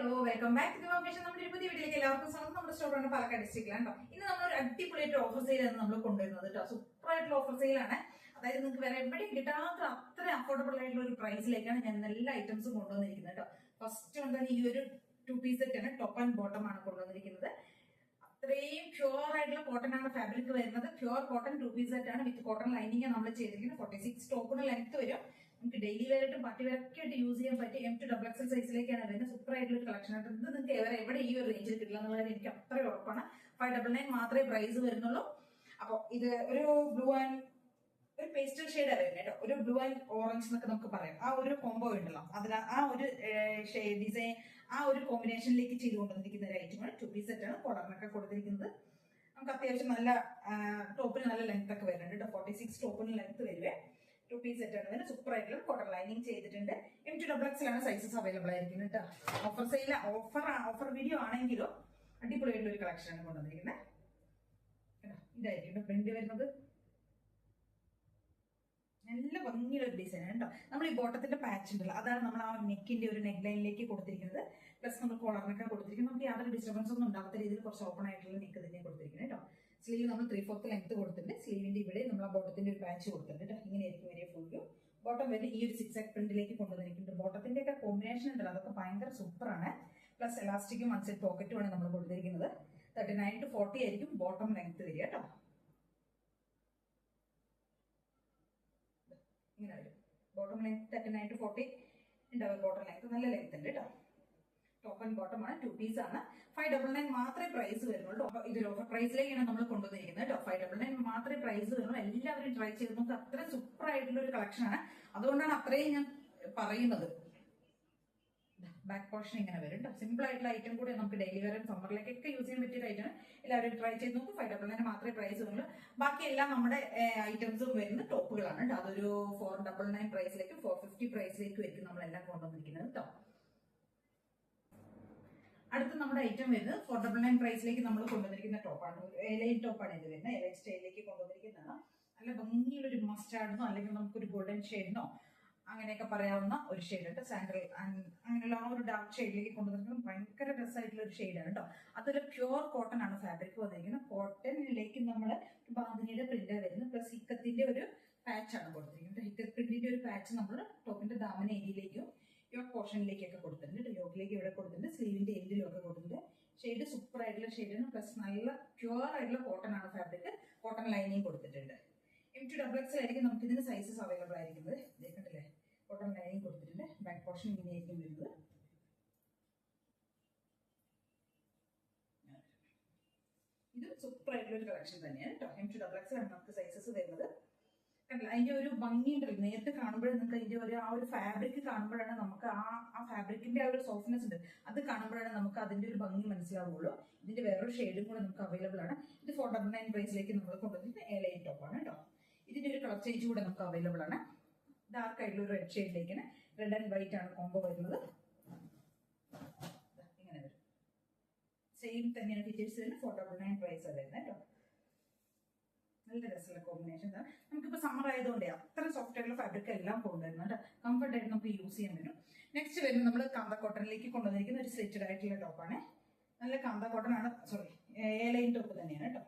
Hello welcome back to location. നമ്മുടെ പുതിയ വീട്ടിലേക്ക് എല്ലാവർക്കും സ്വാഗതം. നമ്മുടെ സ്റ്റോറാണ് പാലക്കാട് ഡിസ്ട്രിക്റ്റിലാണ് കേട്ടോ. ഇന്ന് നമ്മളൊരു അടിപൊളിയായിട്ട് ഓഫർ സെയിലാണ് നമ്മൾ കൊണ്ടുവരുന്നത് കേട്ടോ. സൂപ്പർ ആയിട്ടുള്ള ഓഫർ സെയിലാണ്. അതായത് നിങ്ങൾക്ക് വേറെ എവിടെയും കിട്ടാത്ത അത്ര അഫോർഡബിൾ ആയിട്ടുള്ള ഒരു പ്രൈസിലേക്കാണ് ഞാൻ എല്ലാ ഐറ്റംസും കൊണ്ടുവന്നിരിക്കുന്നത് കേട്ടോ. ഫസ്റ്റ് കൊണ്ടുവന്ന ഈ ഒരു 2 പീസ് സെറ്റ് ആണ്. ടോപ്പ് ആൻഡ് ബോട്ടം ആണ് കൊണ്ടുവന്നിരിക്കുന്നത്. അത്രയും പ്യുവർ ആയിട്ടുള്ള കോട്ടൺ ആണ് ഫാബ്രിക് വരുന്നത്. പ്യുവർ കോട്ടൺ 2 പീസ് സെറ്റ് ആണ്. വിത്ത് കോട്ടൺ ലൈനിങ് നമ്മൾ ചെയ്തിരിക്കുന്നത്. 46 ടോപ്പിന് ലെങ്ത് വരും. നമുക്ക് ഡെയിലി വെയറായിട്ടും പാർട്ടി വെയറൊക്കെ ആയിട്ട് യൂസ് ചെയ്യാൻ പറ്റിയ M2XXL സൈസിലേക്കാണ് വരുന്നത്. സൂപ്പർ ആയിട്ടുള്ള ഒരു കളക്ഷൻ ആയിട്ട് ഇത് നിങ്ങൾക്ക് എവിടെ ഈ ഒരു റേഞ്ചിൽ കിട്ടില്ല എന്നുള്ളത് എനിക്ക് അത്ര ഉറപ്പാണ്. 599 മാത്രമേ പ്രൈസ് വരുന്നുള്ളൂ. അപ്പൊ ഇത് ഒരു ബ്ലൂ ആൻഡ് ഒരു പേസ്റ്റൽ ഷെയ്ഡാണ് വരുന്നത് കേട്ടോ. ഒരു ബ്ലൂ ആൻഡ് ഓറഞ്ച് എന്നൊക്കെ നമുക്ക് പറയാം. ആ ഒരു കോംബോ ഉണ്ടല്ലോ, അതിന് ആ ഒരു ഡിസൈൻ ആ ഒരു കോമ്പിനേഷനിലേക്ക് ചെയ്ത് കൊണ്ടുവന്നിരിക്കുന്ന ഒരു ഐറ്റമാണ്. 2 പീസ് സെറ്റ് ആണ്. കോളറിനൊക്കെ കൊടുത്തിരിക്കുന്നത്. നമുക്ക് അത്യാവശ്യം നല്ല ടോപ്പിന് നല്ല ലെങ്ത് ഒക്കെ വരുന്നുണ്ട് കേട്ടോ. 46 ടോപ്പിന് ലെങ്ത് വരുവേ. 2 പീസ് സെറ്റ് ആണ്. ഇതിന് സൂപ്പർ ആയിട്ടുള്ള കോട്ടൺ ലൈനിങ് ചെയ്തിട്ടുണ്ട്. M2XXL ആണ് സൈസസ് അവൈലബിൾ ആയിരിക്കുന്നത് കേട്ടോ. ഓഫർ സെയിൽ ഓഫർ വീഡിയോ ആണെങ്കിലും അടിപൊളിയായിട്ടുള്ള ഒരു കളക്ഷൻ ആണ് കൊണ്ടുവന്നിരിക്കുന്നത്. ഇതായിരിക്കും പ്രിന്റ് വരുന്നത്. നല്ല ഭംഗിയുള്ള ഒരു ഡിസൈൻ ആണ് കേട്ടോ. നമ്മൾ ഈ ബോട്ടത്തിന്റെ പാച്ച് ഉണ്ടല്ലോ, അതാണ് നമ്മൾ ആ നെക്കിന്റെ ഒരു നെക്ക് ലൈനിലേക്ക് കൊടുത്തിരിക്കുന്നത്. പ്ലസ് നമ്മൾ കോളറിനൊക്കെ കൊടുത്തിരിക്കുന്നത്. നമുക്ക് യാതൊരു ഡിസ്റ്റർബൻസ് ഒന്നും ഉണ്ടാകാത്ത രീതിയിൽ കുറച്ച് ഓപ്പൺ ആയിട്ടുള്ള നെക്ക് തന്നെ കൊടുത്തിരിക്കുന്നത് കേട്ടോ. സ്ലീവ് നമ്മൾ 3/4 ലെങ്ത് കൊടുത്തിട്ടുണ്ട്. സ്ലീവിന്റെ ഇവിടെ നമ്മൾ ആ ബോട്ടത്തിന്റെ ഒരു പാച്ച് കൊടുത്തിട്ടുണ്ട് കേട്ടോ. ഇങ്ങനെയായിരിക്കും വരിക ഫുൾ വ്യൂ. ബോട്ടം വരെ ഈ ഒരു 6 പ്രിന്റിലേക്ക് കൊണ്ടുവന്നിരിക്കുന്നുണ്ട്. ബോട്ടത്തിന്റെ ഒക്കെ കോമ്പിനേഷൻ ഉണ്ടല്ലോ, അതൊക്കെ ഭയങ്കര സൂപ്പറാണ്. പ്ലസ് എലാസ്റ്റിക്കും 1 സൈഡ് പോക്കറ്റുമാണ് നമ്മൾ കൊടുത്തിരിക്കുന്നത്. 39 to 40 ആയിരിക്കും ബോട്ടം ലെങ്ത് വരിക കേട്ടോ. ഇങ്ങനെ വരും. ബോട്ടം ലെങ്ത് 39 to 40 ഉണ്ടാവും. ബോട്ടം ലെങ്ത് നല്ല ലെങ്ത് ഉണ്ട് കേട്ടോ. ടോപ്പ് ആൻഡ് ബോട്ടം ആണ്. 2 പീസ് ആണ്. 599 മാത്രമേ പ്രൈസ് വരുന്നുള്ളൂ. അപ്പൊ ഇതൊരു ഓഫർ പ്രൈസിലേക്കാണ് നമ്മൾ കൊണ്ടുവന്നിരിക്കുന്നത് കേട്ടോ. 599 മാത്രമേ പ്രൈസ് വരുന്നുള്ളൂ. എല്ലാവരും ട്രൈ ചെയ്ത് നമുക്ക് അത്ര സൂപ്പർ ആയിട്ടുള്ള ഒരു കളക്ഷൻ ആണ്. അതുകൊണ്ടാണ് അത്രയും ഞാൻ പറയുന്നത്. ബാക്ക് പോർഷൻ ഇങ്ങനെ വരും കേട്ടോ. സിമ്പിൾ ആയിട്ടുള്ള ഐറ്റം കൂടി നമുക്ക് ഡെയിലി വെയറും സമ്മറിലേക്കൊക്കെ യൂസ് ചെയ്യാൻ പറ്റിയ ഐറ്റം. എല്ലാവരും ട്രൈ ചെയ്ത് നോക്കും. 599 മാത്രമേ പ്രൈസ് വരുള്ളൂ. ബാക്കി എല്ലാം നമ്മുടെ ഐറ്റംസും വരുന്ന ടോപ്പുകളാണ് കേട്ടോ. അതൊരു 499 പ്രൈസിലേക്കും 450 പ്രൈസിലേക്കും ആയിരിക്കും നമ്മളെല്ലാം കൊണ്ടുവന്നിരിക്കുന്നത് കേട്ടോ. അടുത്ത നമ്മുടെ ഐറ്റം വരുന്നത് 499 പ്രൈസിലേക്ക് നമ്മൾ കൊണ്ടുവന്നിരിക്കുന്ന ടോപ്പാണ്. എലൈൻ ടോപ്പാണ് ഇത് വരുന്നത്. എലൈൻ സ്റ്റൈലിലേക്ക് കൊണ്ടുവന്നിരിക്കുന്നതാണ്. നല്ല ഭംഗിയുള്ള ഒരു മസ്റ്റാർഡിനോ അല്ലെങ്കിൽ നമുക്കൊരു ഗോൾഡൻ ഷെയ്ഡിനോ അങ്ങനെയൊക്കെ പറയാവുന്ന ഒരു ഷെയ്ഡ് ഉണ്ട്. സാൻഡൽ അങ്ങനെയുള്ള ആ ഒരു ഡാർക്ക് ഷെയ്ഡിലേക്ക് കൊണ്ടുവന്നിരിക്കുന്നത്. ഭയങ്കര രസമായിട്ടുള്ള ഒരു ഷെയ്ഡാണ് കേട്ടോ. അതൊരു പ്യുവർ കോട്ടൺ ആണ് ഫാബ്രിക് വന്നിരിക്കുന്നത്. കോട്ടണിലേക്ക് നമ്മൾ ബാന്തിനിയുടെ പ്രിന്റ് വരുന്നത്. പ്ലസ് ഹിക്കത്തിന്റെ ഒരു പാച്ചാണ് കൊടുത്തിരിക്കുന്നത്. ഹിക്കത്ത് പ്രിന്റിന്റെ ഒരു പാച്ച് നമ്മൾ ടോപ്പിന്റെ ദാമന ഏരിയയിലേക്കും യോക്ക് പോർഷനിലേക്കൊക്കെ കൊടുത്തിട്ടുണ്ട്. യോക്കിലേക്ക് ഇവിടെ കൊടുത്തിട്ടുണ്ട്. സ്ലീവിന്റെ എൻഡിലും ഒക്കെ കൊടുത്തിട്ടുണ്ട്. ഷെയ്ഡ് സൂപ്പർ ആയിട്ടുള്ള ഷെയ്ഡാണ്. പ്ലസ് നല്ല പ്യുവർ ആയിട്ടുള്ള കോട്ടൺ ആണ് ഫാബ്രിക്. കോട്ടൺ ലൈനിങ് കൊടുത്തിട്ടുണ്ട്. M2XXL ആയിരിക്കും നമുക്ക് ഇതിന് സൈസസ് അവൈലബിൾ ആയിരിക്കുന്നത്. കണ്ടില്ലേ, കോട്ടൺ ലൈനിങ് കൊടുത്തിട്ടുണ്ട്. ബാക്ക് പോർഷൻ ഇങ്ങനെയായിരിക്കും വരുന്നത്. ഇത് സൂപ്പർ ആയിട്ടുള്ള ഒരു കളക്ഷൻ തന്നെയാണ് കേട്ടോ. M2XXL ആണ് നമുക്ക് സൈസസ് വരുന്നത്. കണ്ടില്ല, അതിന്റെ ഒരു ഭംഗി ഉണ്ടല്ലോ. നേരത്തെ കാണുമ്പോഴേ നിങ്ങൾക്ക് അതിന്റെ ഒരു ആ ഒരു ഫാബ്രിക് കാണുമ്പോഴാണ് നമുക്ക് ആ ഫാബ്രിക്കിന്റെ ആ ഒരു സോഫ്റ്റ്നെസ് ഉണ്ട്. അത് കാണുമ്പോഴാണ് നമുക്ക് അതിന്റെ ഒരു ഭംഗി മനസ്സിലാവുള്ളൂ. ഇതിന്റെ വേറൊരു ഷെയ്ഡും കൂടെ നമുക്ക് അവൈലബിൾ ആണ്. ഇത് 499 പ്രൈസിലേക്ക് നമ്മൾ കൊണ്ടുവന്നിട്ട് എലൈൻ ടോപ്പാണ് കേട്ടോ. ഇതിന്റെ ഒരു കളർ ചേഞ്ച് കൂടെ നമുക്ക് അവൈലബിൾ ആണ്. ഡാർക്ക് ആയിട്ടുള്ള ഒരു റെഡ് ഷെയ്ഡിലേക്കാണ്. റെഡ് ആൻഡ് വൈറ്റ് ആണ് കോംബോ വരുന്നത്. ഇങ്ങനെ വരും. സെയിം തന്നെയാണ് ഫീച്ചേഴ്സ് വരുന്നത്. 499 പ്രൈസ് വരുന്നത് കേട്ടോ. നല്ല രസമുള്ള കോമ്പിനേഷൻ. നമുക്കിപ്പോൾ സമ്മർ ആയതുകൊണ്ട് അത്ര സോഫ്റ്റ് ആയിട്ടുള്ള ഫാബ്രിക് എല്ലാം കൊണ്ടുവരുന്നുണ്ട്. കംഫർട്ട് ആയിട്ട് നമുക്ക് യൂസ് ചെയ്യാൻ പറ്റും. നെക്സ്റ്റ് വരുന്നത് നമ്മൾ കാന്ത കോട്ടണിലേക്ക് കൊണ്ടുവന്നിരിക്കുന്ന ഒരു സ്ലിറ്റഡ് ആയിട്ടുള്ള ടോപ്പാണ്. നല്ല കാന്ത കോട്ടൺ ആണ്. സോറി, എലൈൻ ടോപ്പ് തന്നെയാണ് കേട്ടോ.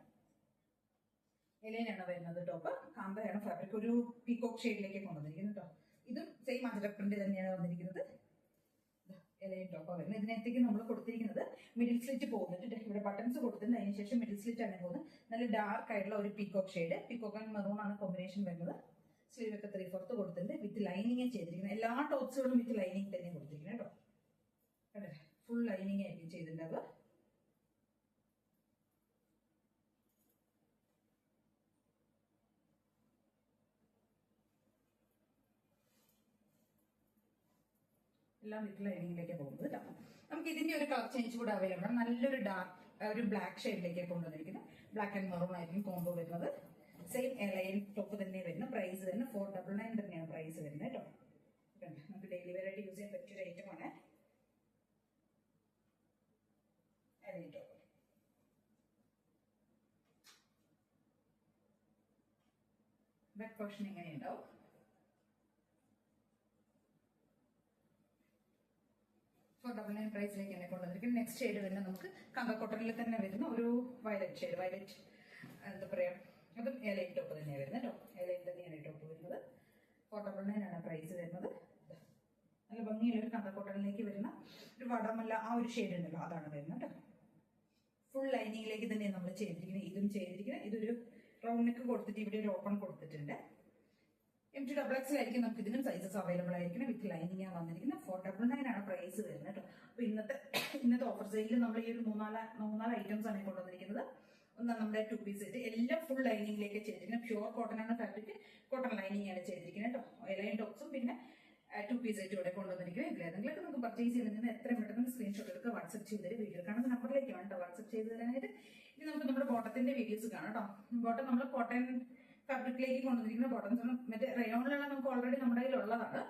എലൈനാണ് വരുന്നത് ടോപ്പ്. കാന്തയാണ് ഫാബ്രിക്. ഒരു പീകോക്ക് ഷെയ്ഡിലേക്ക് കൊണ്ടുവന്നിരിക്കുന്നത് കേട്ടോ. ഇതും സെയിം അജറക് പ്രിന്റ് തന്നെയാണ് വന്നിരിക്കുന്നത്. എലൈൻ ടോപ്പാണ് വരുന്നത്. ഇതിനകത്തേക്ക് നമ്മൾ കൊടുത്തിരിക്കുന്നത് മിഡിൽ സ്ലിറ്റ് പോകുന്നുണ്ട്. ഇവിടെ ബട്ടൺസ് കൊടുത്തിട്ടുണ്ട്. അതിനുശേഷം മിഡിൽ സ്ലിറ്റ് ആണ് പോകുന്നത്. നല്ല ഡാർക്ക് ആയിട്ടുള്ള ഒരു peacock shade. Peacock and maroon ആണ് കോമ്പിനേഷൻ വരുന്നത്. സ്ലീവ് ഒക്കെ 3/4 കൊടുത്തിട്ടുണ്ട്. വിത്ത് ലൈനിങ് ചെയ്തിരിക്കുന്നത്. എല്ലാ ടോപ്സുകളും വിത്ത് ലൈനിങ് തന്നെ കൊടുത്തിരിക്കുന്നത് കേട്ടോ. കണ്ടല്ലേ, ഫുൾ ലൈനിങ് ആയിരിക്കും ചെയ്തിട്ടുണ്ടാവുക. എല്ലാം വിത്ത് ലൈനിങ്ങിലേക്ക് പോകുന്നത് കേട്ടോ. നമുക്ക് ഇതിന്റെ ഒരു കളർ ചേഞ്ച് കൂടെ അവൈലബിൾ ആണ്. നല്ലൊരു ഒരു ബ്ലാക്ക് ഷെയ്ഡിലേക്ക് കൊണ്ടുവന്നിരിക്കുന്നത്. ബ്ലാക്ക് ആൻഡ് മെറൂൺ ആയിരിക്കും കോംബോ വരുന്നത്. സെയിം എലൈൻ ടോപ്പ് തന്നെ വരുന്ന പ്രൈസ് വരുന്നത് 499 തന്നെയാണ് പ്രൈസ് വരുന്നത് കേട്ടോ. നമുക്ക് ഡെയിലി വെയർ ആയിട്ട് യൂസ് ചെയ്യാൻ പറ്റിയൊരു ഐറ്റമാണ് എലൈൻ ടോപ്പ്. ബാക്ക് പോർഷൻ ഇങ്ങനെയുണ്ടാവും. 499 പ്രൈസിലേക്കാണ് കൊണ്ടുവന്നിരിക്കുന്നത്. നെക്സ്റ്റ് ഷെയ്ഡ് വരുന്നത് നമുക്ക് കമ്പ കോട്ടണിൽ തന്നെ വരുന്ന ഒരു വയലറ്റ് ഷെയ്ഡ്. വയലറ്റ് എന്താ പറയാ, അതും എലൈൻ ടോപ്പ് തന്നെയാണ് വരുന്നത് കേട്ടോ. എലൈൻ തന്നെയാണ് ടോപ്പ് വരുന്നത്. 499 ആണ് പ്രൈസ് വരുന്നത്. നല്ല ഭംഗിയുള്ള ഒരു കമ്പ കോട്ടണിലേക്ക് വരുന്ന ഒരു വടമല്ല ആ ഒരു ഷെയ്ഡ് ഉണ്ടല്ലോ, അതാണ് വരുന്നത് കേട്ടോ. ഫുൾ ലൈനിങ്ങിലേക്ക് തന്നെ നമ്മൾ ചെയ്തിരിക്കുന്നത്. ഇതും ചെയ്തിരിക്കുന്നത് ഇതൊരു റൗണ്ട് നെക്ക് കൊടുത്തിട്ട് ഇവിടെ ഒരു ഓപ്പൺ കൊടുത്തിട്ടുണ്ട്. MT XX ആയിരിക്കും നമുക്ക് ഇതിനും സൈസസ് അവൈലബിൾ ആയിരിക്കണം. വിത്ത് ലൈനിങ് വന്നിരിക്കുന്നത്. 499 ആണ് പ്രൈസ് വരുന്നത് കേട്ടോ. അപ്പൊ ഇന്നത്തെ ഓഫർ സെയിലിൽ നമ്മൾ ഈ ഒരു മൂന്നാല് ഐറ്റംസ് ആണ് കൊണ്ടുവന്നിരിക്കുന്നത്. ഒന്ന് നമ്മുടെ 2 പീസ് സെറ്റ്, എല്ലാം ഫുൾ ലൈനിങ്ങിലേക്ക് ചെയ്തിരിക്കുന്നത്. പ്യുവർ കോട്ടൺ ആണ് ഫാബ്രിക്, കോട്ടൺ ലൈനിങ് ആണ് ചെയ്തിരിക്കുന്നത് കേട്ടോ. എലൈൻ ടോപ്സും പിന്നെ 2 പീസ് സെറ്റ് ഇവിടെ കൊണ്ടുവന്നിരിക്കുന്നത്. ഇതിലേതെങ്കിലും നമുക്ക് പർച്ചേസ് ചെയ്യുന്നതിന് എത്രയും പെട്ടെന്ന് സ്ക്രീൻഷോട്ട് എടുക്കുക, വാട്സ്ആപ്പ് ചെയ്ത് തരും. വീഡിയോ കാണുന്ന നമ്പറിലേക്ക് വേണ്ട വാട്സ്ആപ്പ് ചെയ്ത് തരാനായിട്ട്. ഇനി നമുക്ക് നമ്മുടെ ബോട്ടത്തിന്റെ വീഡിയോസ് കാണാം കേട്ടോ. ബോട്ടം നമ്മൾ കോട്ടൺ ഫാബ്രിക്കിലേക്ക് കൊണ്ടുവന്നിരിക്കുന്ന ബോട്ടംസ് മറ്റേ റയോണിലുള്ള നമുക്ക് ഓൾറെഡി നമ്മുടെ കയ്യിൽ ഉള്ളതാണ്.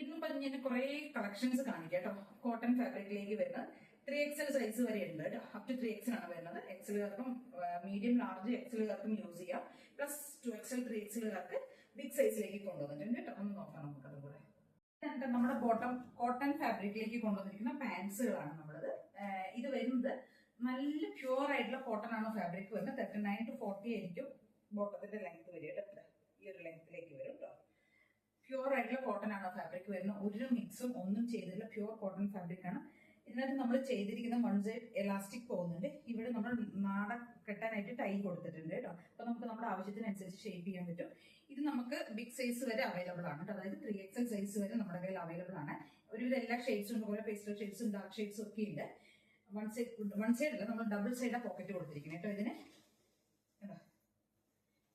ഇന്നും പറഞ്ഞ് ഞാൻ കുറെ കളക്ഷൻസ് കാണിക്കാം കേട്ടോ. കോട്ടൺ ഫാബ്രിക്കിലേക്ക് വരുന്നത് 3XL സൈസ് വരെ ഉണ്ട് കേട്ടോ. അപ് ടു 3XL ആണ് വരുന്നത്. എക്സലുകാർക്കും മീഡിയം ലാർജ് എക്സലുകാർക്കും യൂസ് ചെയ്യാം. പ്ലസ് 2XL 3XLകാർക്ക് ബിഗ് സൈസിലേക്ക് കൊണ്ടുവന്നിട്ടുണ്ട് കേട്ടോ. ഒന്ന് നോക്കാം നമുക്ക് അതുകൂടെ. നമ്മുടെ ബോട്ടം കോട്ടൺ ഫാബ്രിക്കിലേക്ക് കൊണ്ടുവന്നിരിക്കുന്ന പാൻസുകളാണ് നമ്മളത്. ഇത് വരുന്നത് നല്ല പ്യുവർ ആയിട്ടുള്ള കോട്ടൺ ആണ് ഫാബ്രിക് വരുന്നത്. 39 to 40 ആയിരിക്കും ബോട്ടത്തിന്റെ ലെങ്ത് വരും കേട്ടോ. ഈ ഒരു ലെങ്ത്തിലേക്ക് വരും കേട്ടോ. പ്യുവർ ആയിട്ടുള്ള കോട്ടൺ ആണ് ഫാബ്രിക് വരുന്നത്. ഒരു മിക്സും ഒന്നും ചെയ്തില്ല. പ്യുവർ കോട്ടൺ ഫാബ്രിക് ആണ്. ഇതിനകത്ത് നമ്മൾ ചെയ്തിരിക്കുന്ന വൺ സൈഡ് എലാസ്റ്റിക് പോകുന്നുണ്ട്. ഇവിടെ നമ്മൾ നാട കെട്ടാനായിട്ട് ടൈ കൊടുത്തിട്ടുണ്ട് കേട്ടോ. അപ്പൊ നമുക്ക് നമ്മുടെ ആവശ്യത്തിനനുസരിച്ച് ഷേപ്പ് ചെയ്യാൻ പറ്റും. ഇത് നമുക്ക് ബിഗ് സൈസ് വരെ അവൈലബിൾ ആണ് കേട്ടോ. അതായത് 3XL സൈസ് വരെ നമ്മുടെ കയ്യിൽ അവൈലബിൾ ആണ്. ഒരുവിധ എല്ലാ ഷെയ്ഡ്സും ഉണ്ട്. ഓരോ പേസ്റ്റൽ ഷെയ്ഡ്സും ഡാർക്ക് ഷെയ്ഡ്സും ഒക്കെ ഉണ്ട്. വൺ സൈഡ് അല്ല, നമ്മൾ ഡബിൾ സൈഡാ പോക്കറ്റ് കൊടുത്തിരിക്കുന്നത് കേട്ടോ. ഇതിന്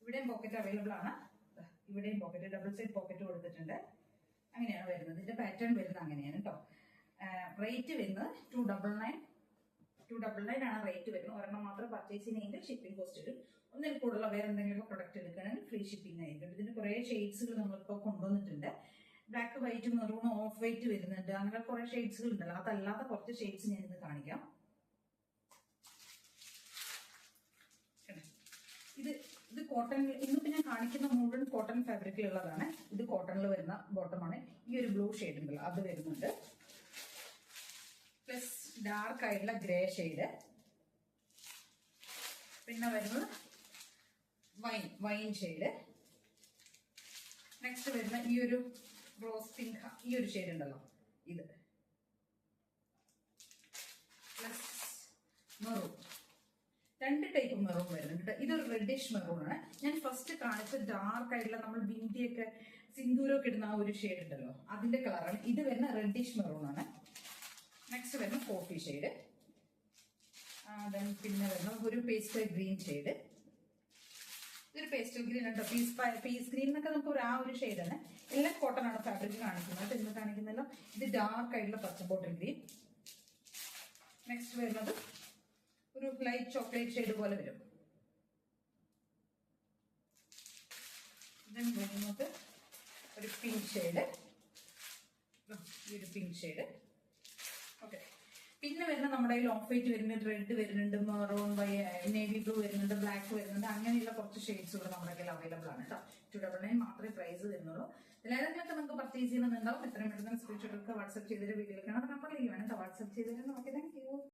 ഇവിടെയും പോക്കറ്റ് അവൈലബിൾ ആണ്. ഇവിടെയും പോക്കറ്റ്, ഡബിൾ സൈഡ് പോക്കറ്റ് കൊടുത്തിട്ടുണ്ട്. അങ്ങനെയാണ് വരുന്നത്. ഇതിന്റെ പാറ്റേൺ വരുന്നത് അങ്ങനെയാണ് കേട്ടോ. റേറ്റ് വരുന്നത് 299 ആണ് റേറ്റ് വരുന്നത്. ഒരെണ്ണം മാത്രം പർച്ചേസ് ചെയ്യുന്നതിന്റെ ഷിപ്പിംഗ് കോസ്റ്റ് വരും. ഒന്നിൽ കൂടുതലുള്ള വേറെ എന്തെങ്കിലും പ്രൊഡക്റ്റ് എടുക്കുകയാണെങ്കിൽ ഫ്രീ ഷിപ്പിംഗ് ആയിരിക്കും. ഇതിന് കുറെ ഷെയ്ഡ്സുകൾ നമ്മളിപ്പോൾ കൊണ്ടുവന്നിട്ടുണ്ട്. Black, white, maroon, of white വരുന്നുണ്ട്. അങ്ങനെ കുറെ ഷെയ്ഡ്സുകൾ ഉണ്ടല്ലോ. അതല്ലാത്ത കുറച്ച് ഷെയ്ഡ്സ് ഞാൻ ഇത് കാണിക്കാം. ഇത് കോട്ടൺ, ഇന്നിപ്പോ ഞാൻ കാണിക്കുന്ന മുഴുവൻ കോട്ടൺ ഫാബ്രിക്കിലുള്ളതാണ്. ഇത് കോട്ടണിൽ വരുന്ന ബോട്ടമാണ്. ഈ ഒരു ബ്ലൂ ഷെയ്ഡ് ഉണ്ടല്ലോ, അത് വരുന്നുണ്ട്. പ്ലസ് ഡാർക്ക് ആയിട്ടുള്ള ഗ്രേ ഷെയ്ഡ്. പിന്നെ വരുന്നത് വൈൻ ഷെയ്ഡ്. നെക്സ്റ്റ് വരുന്ന ഈ ഒരു റോസ് പിങ്ക്, ഈ ഒരു ഷെയ്ഡ് ഉണ്ടല്ലോ, ഇത്. പ്ലസ് മെറൂൺ, 2 ടൈപ്പ് മെറൂൺ വരുന്നുണ്ട്. ഇതൊരു റെഡിഷ് മെറൂൺ ആണ്. ഞാൻ ഫസ്റ്റ് കാണിച്ച ഡാർക്ക് ആയിട്ടുള്ള നമ്മൾ ബിന്ദിയൊക്കെ സിന്ദൂരൊക്കെ ഇടുന്ന ആ ഒരു ഷെയ്ഡ് ഉണ്ടല്ലോ, അതിന്റെ കളറാണ്. ഇത് വരുന്ന റെഡിഷ് മെറൂൺ ആണ്. നെക്സ്റ്റ് വരുന്ന കോഫി ഷെയ്ഡ്. പിന്നെ വരുന്ന ഒരു പേസ്റ്റൽ ഗ്രീൻ ഷെയ്ഡ്. ഇതൊരു പേസ്റ്റൽ ഗ്രീൻ ഉണ്ടോ, പീസ് ഗ്രീൻ എന്നൊക്കെ നമുക്ക് ആ ഒരു ഷെയ്ഡാണ്. എല്ലാം കോട്ടൺ ആണ് ഫാബ്രിക് കാണിക്കുന്നത്. ഇന്ന് കാണിക്കുന്നല്ലോ ഇത് ഡാർക്ക് ആയിട്ടുള്ള പച്ച ബോട്ടിൽ ഗ്രീൻ. നെക്സ്റ്റ് വരുന്നത് ഒരു ലൈറ്റ് ചോക്ലേറ്റ് ഷെയ്ഡ് പോലെ വരും. വരുന്നത് ഒരു പിങ്ക് ഷെയ്ഡ്, ഈ ഒരു പിങ്ക് ഷെയ്ഡ്. ഓക്കെ. പിന്നെ വരുന്ന നമ്മുടെ കയ്യിൽ ഓഫ് വൈറ്റ് വരുന്നുണ്ട്, റെഡ് വരുന്നുണ്ട്, മെറൂൺ, നേവി ബ്ലൂ വരുന്നുണ്ട്, ബ്ലാക്ക് വരുന്നുണ്ട്. അങ്ങനെയുള്ള കുറച്ച് ഷെയ്ഡ്സ് കൂടെ നമ്മുടെ കയ്യിൽ അവൈലബിൾ ആണ് കേട്ടോ. 299 മാത്രമേ പ്രൈസ് വരുന്നുള്ളൂ. ഇതിലേതെങ്കിലൊക്കെ നമുക്ക് പർച്ചേസ് ചെയ്യുന്നുണ്ടാവും. എത്രയും പെട്ടെന്ന് സ്ക്രീൻഷോട്ട് എടുക്കുക, വാട്സ്ആപ്പ് ചെയ്തിട്ട് വീഡിയോ കാണാൻ നമ്പറിലേക്ക് വേണം കേട്ടോ. വാട്സ്ആപ്പ് ചെയ്തിട്ട് ഓക്കെ, താങ്ക് യു.